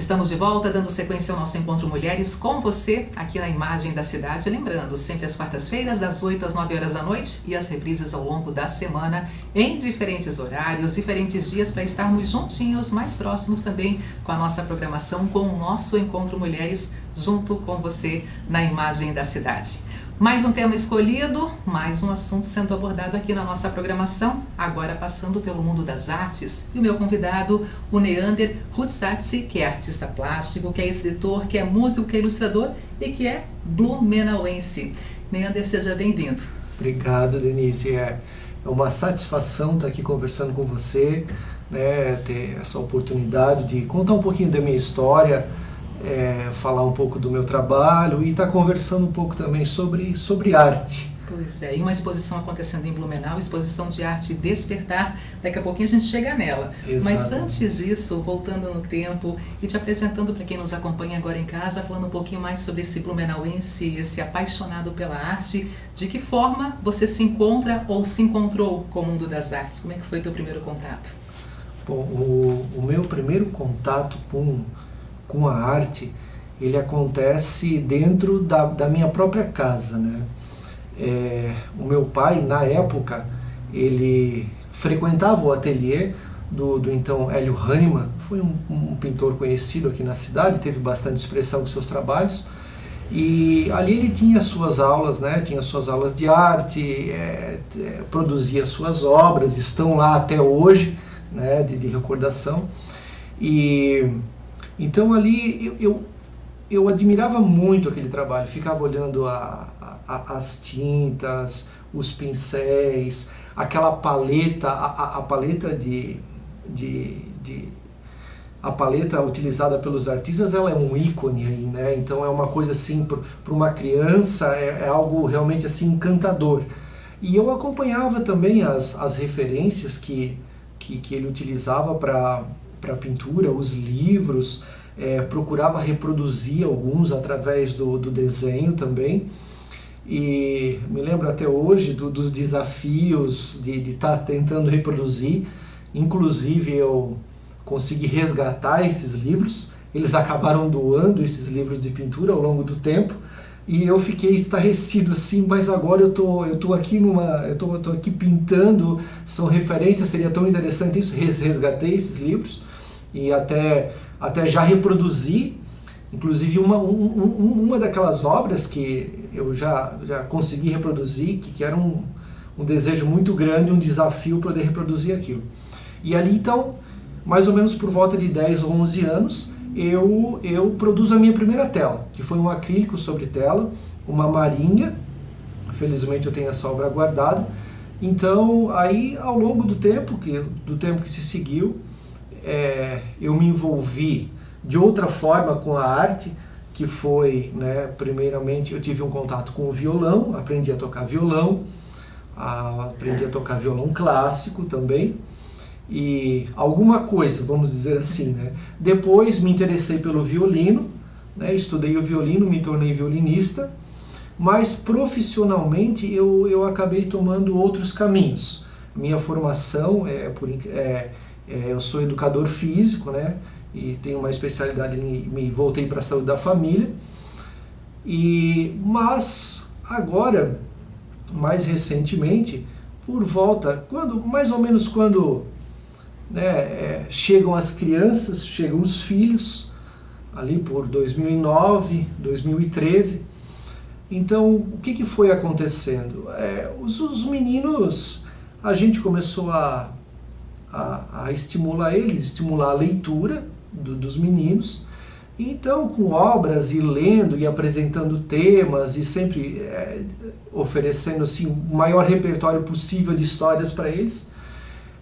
Estamos de volta, dando sequência ao nosso Encontro Mulheres com você, aqui na Imagem da Cidade. Lembrando, sempre às quartas-feiras, das 8 às 9 horas da noite e as reprises ao longo da semana, em diferentes horários, diferentes dias, para estarmos juntinhos, mais próximos também com a nossa programação, com o nosso Encontro Mulheres, junto com você na Imagem da Cidade. Mais um tema escolhido, mais um assunto sendo abordado aqui na nossa programação, agora passando pelo mundo das artes. E o meu convidado, o Neander Rutsatsi, que é artista plástico, que é escritor, que é músico, que é ilustrador e que é blumenauense. Neander, seja bem-vindo. Obrigado, Denise. É uma satisfação estar aqui conversando com você, né, ter essa oportunidade de contar um pouquinho da minha história, falar um pouco do meu trabalho e estar conversando um pouco também sobre arte. Pois é, e uma exposição acontecendo em Blumenau, exposição de arte Despertar, daqui a pouquinho a gente chega nela. Exato. Mas antes disso, voltando no tempo e te apresentando para quem nos acompanha agora em casa, falando um pouquinho mais sobre esse blumenauense, esse apaixonado pela arte, de que forma você se encontra ou se encontrou com o mundo das artes? Como é que foi o teu primeiro contato? Bom, o meu primeiro contato com a arte, ele acontece dentro da minha própria casa, né? O meu pai, na época, ele frequentava o ateliê do então Hélio Hahnemann, foi um pintor conhecido aqui na cidade, teve bastante expressão com seus trabalhos, e ali ele tinha suas aulas, né? Tinha suas aulas de arte, produzia suas obras, estão lá até hoje, né? de recordação, e então ali eu admirava muito aquele trabalho, ficava olhando as tintas, os pincéis, aquela paleta, a paleta a paleta utilizada pelos artistas, ela é um ícone aí, né? Então é uma coisa assim, para uma criança, é algo realmente assim encantador. E eu acompanhava também as referências que ele utilizava para pintura, os livros, procurava reproduzir alguns através do desenho também. E me lembro até hoje dos desafios de estar tentando reproduzir. Inclusive eu consegui resgatar esses livros, eles acabaram doando esses livros de pintura ao longo do tempo, e eu fiquei estarrecido assim, mas agora eu tô aqui tô aqui pintando, são referências, seria tão interessante isso, resgatei esses livros e até já reproduzi, inclusive uma daquelas obras que eu já consegui reproduzir, que era um desejo muito grande, um desafio poder reproduzir aquilo. E ali então, mais ou menos por volta de 10 ou 11 anos, eu produzo a minha primeira tela, que foi um acrílico sobre tela, uma marinha, felizmente eu tenho essa obra guardada. Então aí ao longo do tempo que se seguiu, eu me envolvi de outra forma com a arte, que foi, né, primeiramente eu tive um contato com o violão, aprendi a tocar violão, aprendi a tocar violão clássico também, e alguma coisa, vamos dizer assim, né? Depois me interessei pelo violino, né? Estudei o violino, me tornei violinista, mas profissionalmente eu acabei tomando outros caminhos. Minha formação eu sou educador físico, né? E tenho uma especialidade me voltei para a saúde da família. Mas agora, mais recentemente, mais ou menos quando chegam as crianças, chegam os filhos, ali por 2009, 2013. Então, o que foi acontecendo? Os meninos, a gente começou a estimular eles, estimular a leitura dos meninos. Então, com obras e lendo e apresentando temas e sempre oferecendo assim, o maior repertório possível de histórias para eles.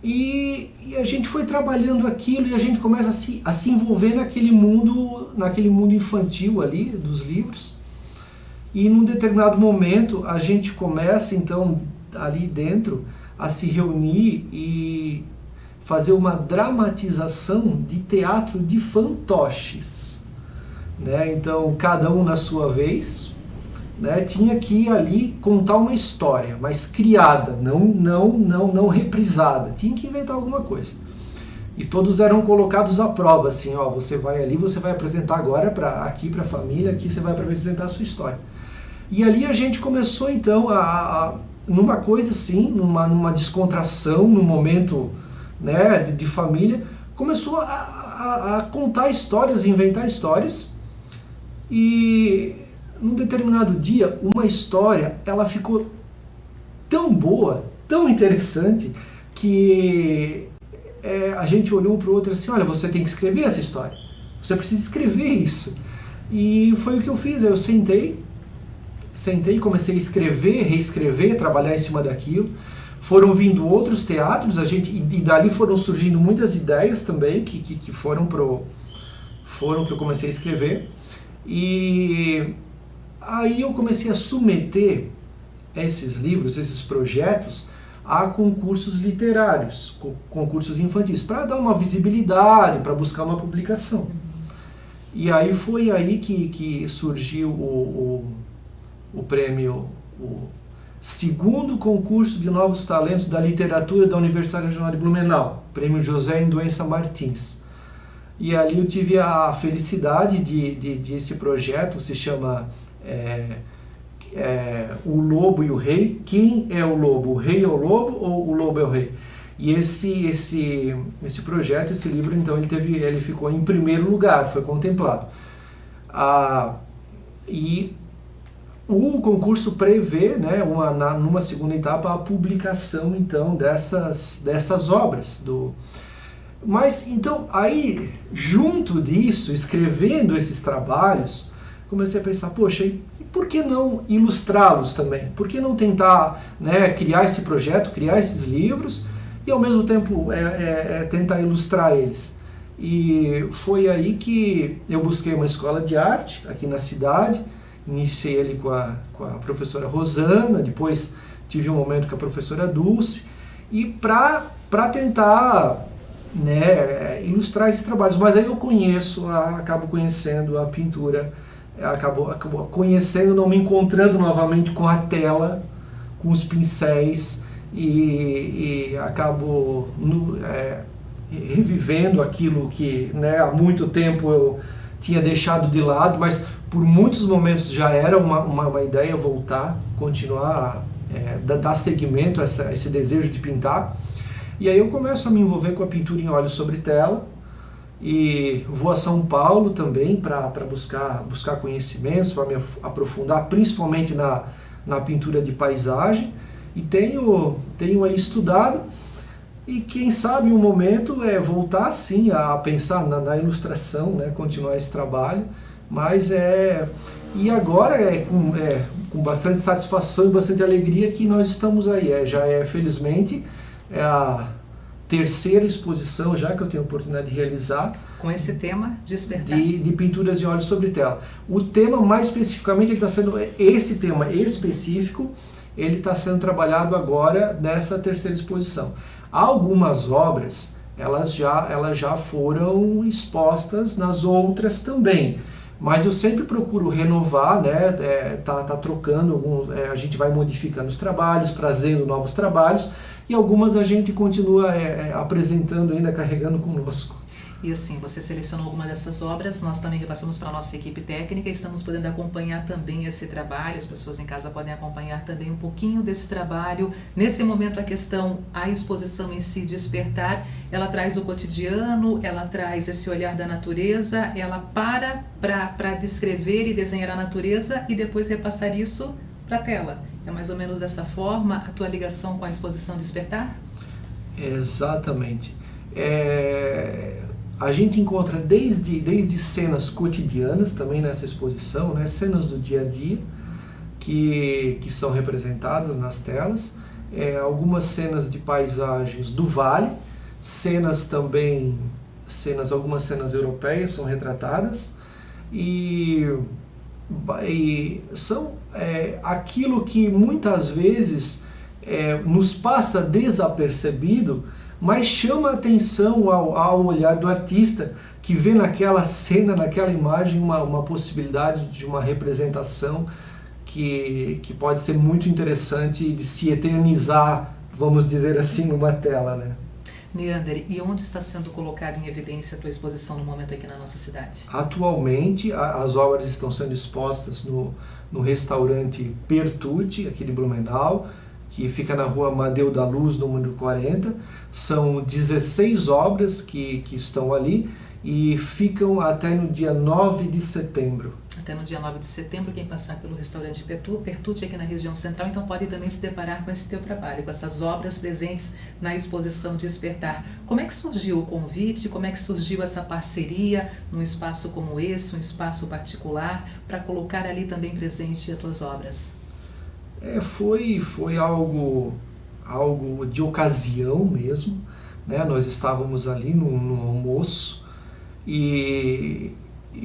E a gente foi trabalhando aquilo e a gente começa a se envolver naquele mundo infantil ali, dos livros. E num determinado momento a gente começa então ali dentro a se reunir e fazer uma dramatização de teatro de fantoches, né? Então cada um na sua vez, né, tinha que ali contar uma história, mas criada, não reprisada, tinha que inventar alguma coisa. E todos eram colocados à prova, assim, ó, você vai ali, você vai apresentar agora aqui para a família, aqui você vai apresentar a sua história. E ali a gente começou então numa coisa assim, numa descontração, num momento, né, de família, começou a contar histórias, inventar histórias. E num determinado dia, uma história, ela ficou tão boa, tão interessante, que a gente olhou um para o outro assim, olha, você tem que escrever essa história, você precisa escrever isso. E foi o que eu fiz, eu sentei, comecei a escrever, reescrever, trabalhar em cima daquilo. Foram vindo outros teatros, e dali foram surgindo muitas ideias também, que foram que eu comecei a escrever. E aí eu comecei a submeter esses livros, esses projetos, a concursos literários, concursos infantis, para dar uma visibilidade, para buscar uma publicação. E aí foi aí que surgiu o prêmio, o segundo concurso de novos talentos da literatura da Universidade Regional de Blumenau, prêmio José Induença Martins. E ali eu tive a felicidade de esse projeto, se chama O Lobo e o Rei. Quem é o lobo? O rei é o lobo ou o lobo é o rei? E esse projeto, esse livro, então, ele ficou em primeiro lugar, foi contemplado. E o concurso prevê, né, numa segunda etapa, a publicação, então, dessas obras. Mas, então, aí, junto disso, escrevendo esses trabalhos, comecei a pensar, poxa, e por que não ilustrá-los também? Por que não tentar, né, criar esse projeto, criar esses livros e, ao mesmo tempo, tentar ilustrar eles? E foi aí que eu busquei uma escola de arte aqui na cidade, iniciei ali com a professora Rosana, depois tive um momento com a professora Dulce, e para tentar, né, ilustrar esses trabalhos. Mas aí eu acabo conhecendo a pintura, acabo conhecendo, não me encontrando novamente com a tela, com os pincéis, e acabo revivendo aquilo que, né, há muito tempo eu tinha deixado de lado, mas por muitos momentos já era uma ideia voltar, continuar, dar seguimento a esse desejo de pintar. E aí eu começo a me envolver com a pintura em óleo sobre tela, e vou a São Paulo também para buscar conhecimentos, para me aprofundar, principalmente na pintura de paisagem, e tenho aí estudado, e quem sabe um momento voltar sim a pensar na ilustração, né, continuar esse trabalho, mas e agora com bastante satisfação e bastante alegria que nós estamos aí, felizmente a terceira exposição já que eu tenho a oportunidade de realizar com esse tema, Despertar, de pinturas em óleo sobre tela. O tema mais especificamente está sendo esse tema específico, ele está sendo trabalhado agora nessa terceira exposição. Algumas obras elas já foram expostas nas outras também, mas eu sempre procuro renovar, né? Tá trocando a gente vai modificando os trabalhos, trazendo novos trabalhos, e algumas a gente continua apresentando ainda, carregando conosco. E assim, você selecionou alguma dessas obras, nós também repassamos para a nossa equipe técnica, estamos podendo acompanhar também esse trabalho, as pessoas em casa podem acompanhar também um pouquinho desse trabalho. Nesse momento a exposição em si, Despertar, ela traz o cotidiano, ela traz esse olhar da natureza, ela para descrever e desenhar a natureza e depois repassar isso para a tela. É mais ou menos dessa forma a tua ligação com a exposição Despertar? Exatamente. A gente encontra desde cenas cotidianas também nessa exposição, né, cenas do dia a dia que são representadas nas telas, algumas cenas de paisagens do vale, algumas cenas europeias são retratadas, e são aquilo que muitas vezes nos passa desapercebido, mas chama a atenção ao olhar do artista, que vê naquela cena, naquela imagem, uma possibilidade de uma representação que pode ser muito interessante de se eternizar, vamos dizer assim, numa tela, né? Neander, e onde está sendo colocada em evidência a tua exposição no momento aqui na nossa cidade? Atualmente, as obras estão sendo expostas no restaurante Pertucci, aqui de Blumenau, que fica na rua Amadeu da Luz, número 40. São 16 obras que estão ali e ficam até no dia 9 de setembro. Até no dia 9 de setembro, quem passar pelo restaurante Pertucci aqui na região central, então pode também se deparar com esse teu trabalho, com essas obras presentes na exposição Despertar. Como é que surgiu o convite, como é que surgiu essa parceria num espaço como esse, um espaço particular, para colocar ali também presente as tuas obras? Foi algo de ocasião mesmo, né? Nós estávamos ali no almoço e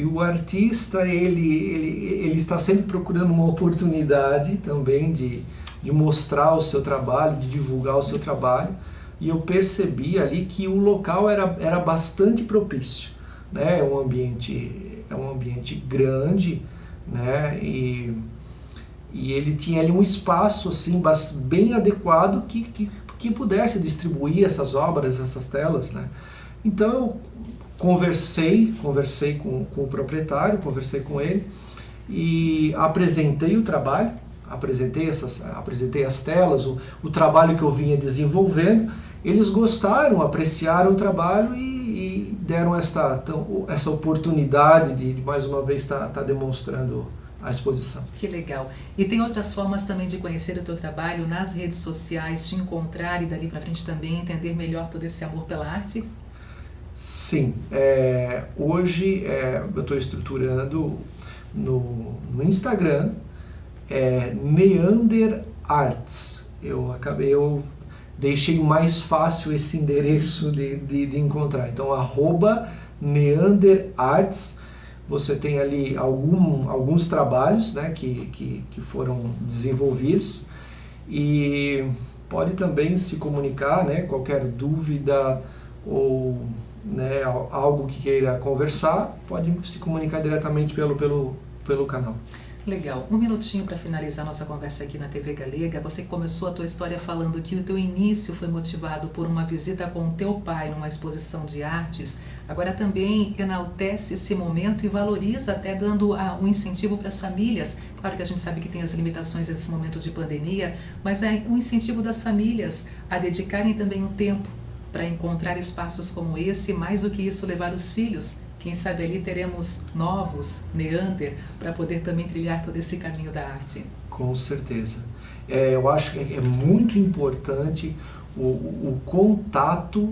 o artista ele está sempre procurando uma oportunidade também de mostrar o seu trabalho, de divulgar o seu trabalho, e eu percebi ali que o local era bastante propício, né? É um ambiente grande, né? E ele tinha ali um espaço assim bem adequado que pudesse distribuir essas obras, essas telas, né? Então eu conversei com o proprietário, conversei com ele e apresentei o trabalho, apresentei as telas, o trabalho que eu vinha desenvolvendo. Eles gostaram, apreciaram o trabalho e deram essa oportunidade de mais uma vez estar demonstrando a exposição. Que legal. E tem outras formas também de conhecer o teu trabalho nas redes sociais, te encontrar e dali para frente também entender melhor todo esse amor pela arte? Sim. Hoje eu estou estruturando no Instagram, Neander Arts. Eu deixei mais fácil esse endereço de encontrar. Então, @Neander Arts. Você tem ali alguns trabalhos, né, que foram desenvolvidos, e pode também se comunicar, né, qualquer dúvida ou, né, algo que queira conversar, pode se comunicar diretamente pelo canal. Legal. Um minutinho para finalizar nossa conversa aqui na TV Galega. Você começou a tua história falando que o teu início foi motivado por uma visita com o teu pai numa exposição de artes. Agora também enaltece esse momento e valoriza, até dando um incentivo para as famílias. Claro que a gente sabe que tem as limitações nesse momento de pandemia, mas é um incentivo das famílias a dedicarem também um tempo para encontrar espaços como esse, mais do que isso, levar os filhos. Quem sabe ali teremos novos Neander para poder também trilhar todo esse caminho da arte. Com certeza. Eu acho que é muito importante o contato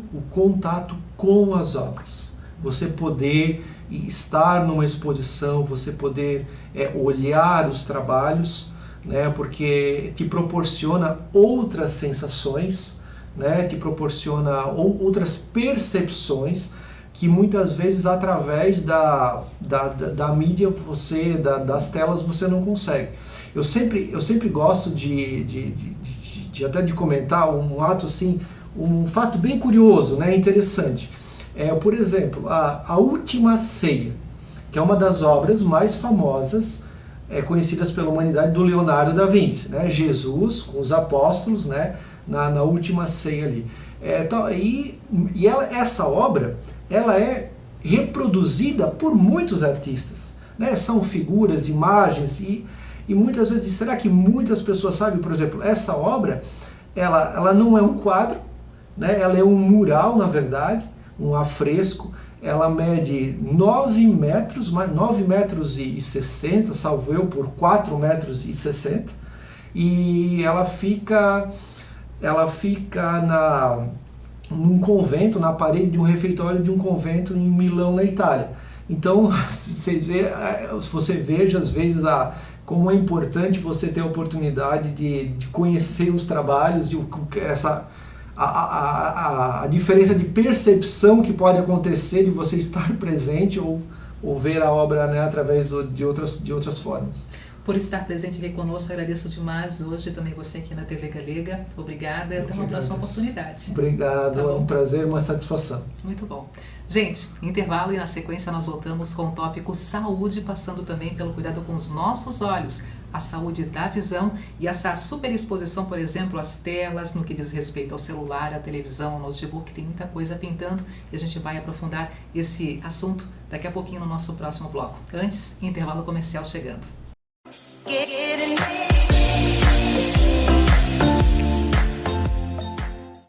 com as obras. Você poder estar numa exposição, você poder olhar os trabalhos, né, porque te proporciona outras sensações, né, te proporciona outras percepções que muitas vezes através da mídia, das telas, você não consegue. Eu sempre gosto até de comentar um ato assim, um fato bem curioso, né, interessante. Por exemplo, a Última Ceia, que é uma das obras mais famosas conhecidas pela humanidade, do Leonardo da Vinci, né? Jesus com os apóstolos, né, na Última Ceia ali. Essa obra, ela é reproduzida por muitos artistas, né? São figuras, imagens e muitas vezes, será que muitas pessoas sabem, por exemplo, essa obra, ela não é um quadro, né? Ela é um mural, na verdade, um afresco. Ela mede 9 metros, 9 metros e 60, salvo eu, por 4 metros e 60, e ela fica num convento, na parede de um refeitório de um convento em Milão, na Itália. Então, você veja às vezes como é importante você ter a oportunidade de conhecer os trabalhos e a diferença de percepção que pode acontecer de você estar presente ou ver a obra, né, através de outras formas. Por estar presente aqui conosco, agradeço demais hoje também você aqui na TV Galega. Obrigada e até uma próxima oportunidade. Obrigado, é um prazer e uma satisfação. Muito bom. Gente, intervalo e na sequência nós voltamos com o tópico saúde, passando também pelo cuidado com os nossos olhos. a saúde da visão e essa superexposição, por exemplo, às telas, no que diz respeito ao celular, à televisão, ao notebook, tem muita coisa pintando e a gente vai aprofundar esse assunto daqui a pouquinho no nosso próximo bloco. Antes, intervalo comercial chegando.